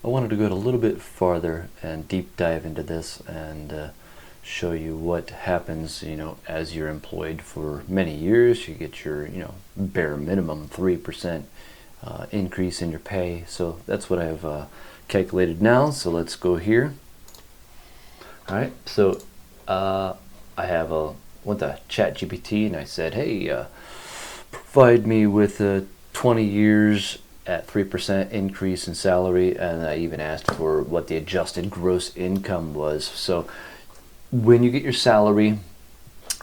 I wanted to go a little bit farther and deep dive into this and show you what happens, as you're employed for many years. You get your, bare minimum 3% increase in your pay. So that's what I've calculated now. So let's go here. All right. So I went to ChatGPT and I said, hey, provide me with 20 years at 3% increase in salary, and I even asked for what the adjusted gross income was. So when you get your salary,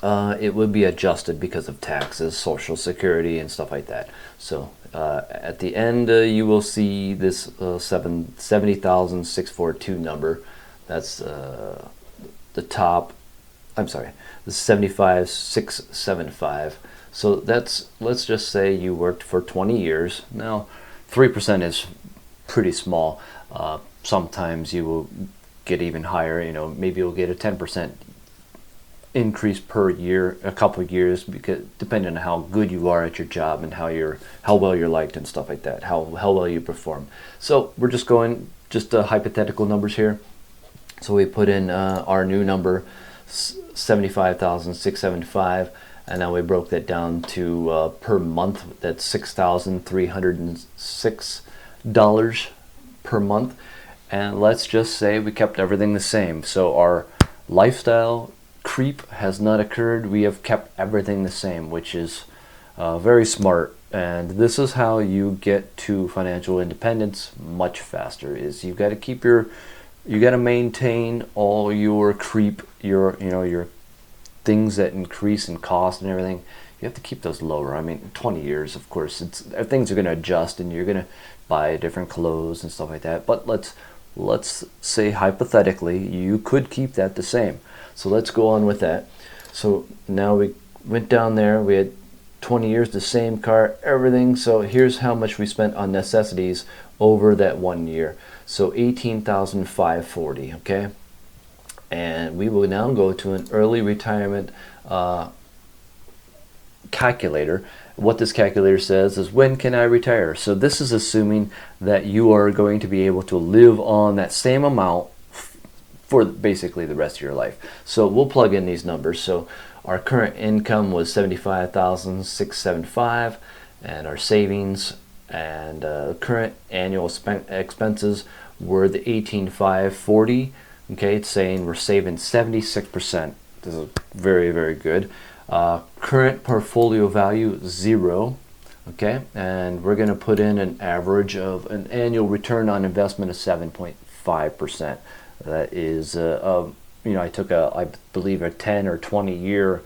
it would be adjusted because of taxes, social security, and stuff like that. So at the end, you will see this 70,642 number. That's the top. I'm sorry, the 75,675. So let's just say you worked for 20 years. Now, 3% is pretty small. Sometimes you will get even higher. Maybe you'll get a 10% increase per year, a couple of years, because depending on how good you are at your job and how well you're liked and stuff like that, how well you perform. So we're just going hypothetical numbers here. So we put in our new number, 75,675. And now we broke that down to per month. That's $6,306 per month. And let's just say we kept everything the same. So our lifestyle creep has not occurred. We have kept everything the same, which is very smart. And this is how you get to financial independence much faster. Is you got to maintain all your creep, your things that increase in cost and everything. You have to keep those lower. I mean, 20 years, of course, things are going to adjust, and you're going to buy different clothes and stuff like that. But let's say hypothetically you could keep that the same. So let's go on with that. So now we went down there. We had 20 years, the same car, everything. So here's how much we spent on necessities over that 1 year. So 18,540. Okay. And we will now go to an early retirement calculator. What this calculator says is, when can I retire? So this is assuming that you are going to be able to live on that same amount for basically the rest of your life. So we'll plug in these numbers. So our current income was 75,675, and our savings and current annual expenses were the 18,540. Okay, it's saying we're saving 76%. This is very, very good. Current portfolio value, 0. Okay, and we're going to put in an average of an annual return on investment of 7.5%. That is, I took I believe a 10 or 20 year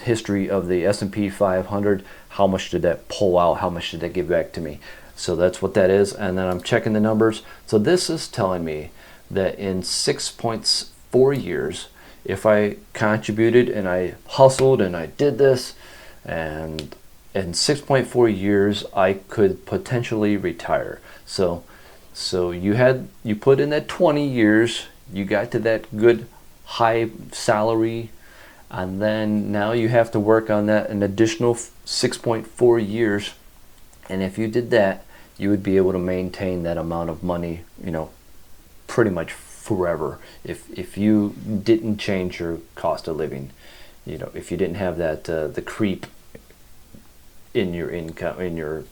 history of the S&P 500. How much did that pull out? How much did that give back to me? So that's what that is. And then I'm checking the numbers. So this is telling me that in 6.4 years, if I contributed and I hustled and I did this, and in 6.4 years, I could potentially retire. So you put in that 20 years, you got to that good high salary, and then now you have to work on that an additional 6.4 years. And if you did that, you would be able to maintain that amount of money, pretty much forever. If you didn't change your cost of living, if you didn't have that the creep in your income, in your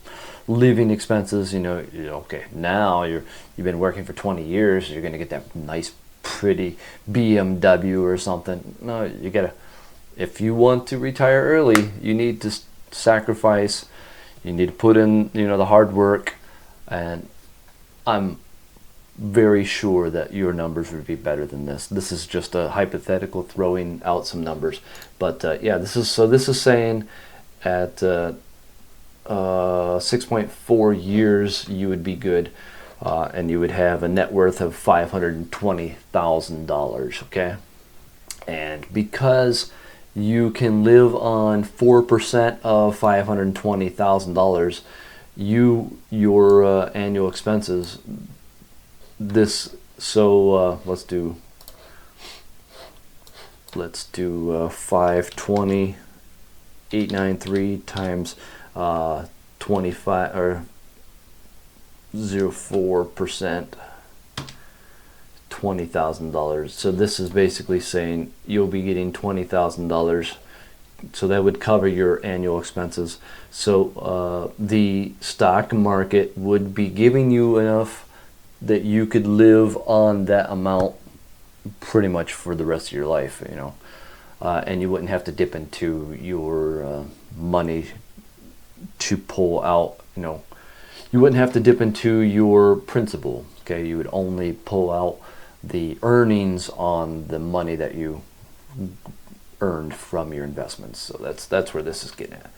living expenses, okay, now you've been working for 20 years, you're going to get that nice pretty BMW or something. No, you gotta, if you want to retire early, you need to sacrifice, you need to put in the hard work, and I'm very sure that your numbers would be better than this. This is just a hypothetical, throwing out some numbers, but yeah, this is saying at 6.4 years you would be good, and you would have a net worth of $520,000. Okay, and because you can live on 4% of $520,000, your annual expenses. Let's do 520, 893 times 25, or 0.04%, $20,000. So this is basically saying you'll be getting $20,000. So that would cover your annual expenses. So the stock market would be giving you enough that you could live on that amount pretty much for the rest of your life, you know. And you wouldn't have to dip into your money to pull out, you know. You wouldn't have to dip into your principal, okay? You would only pull out the earnings on the money that you earned from your investments. So that's where this is getting at.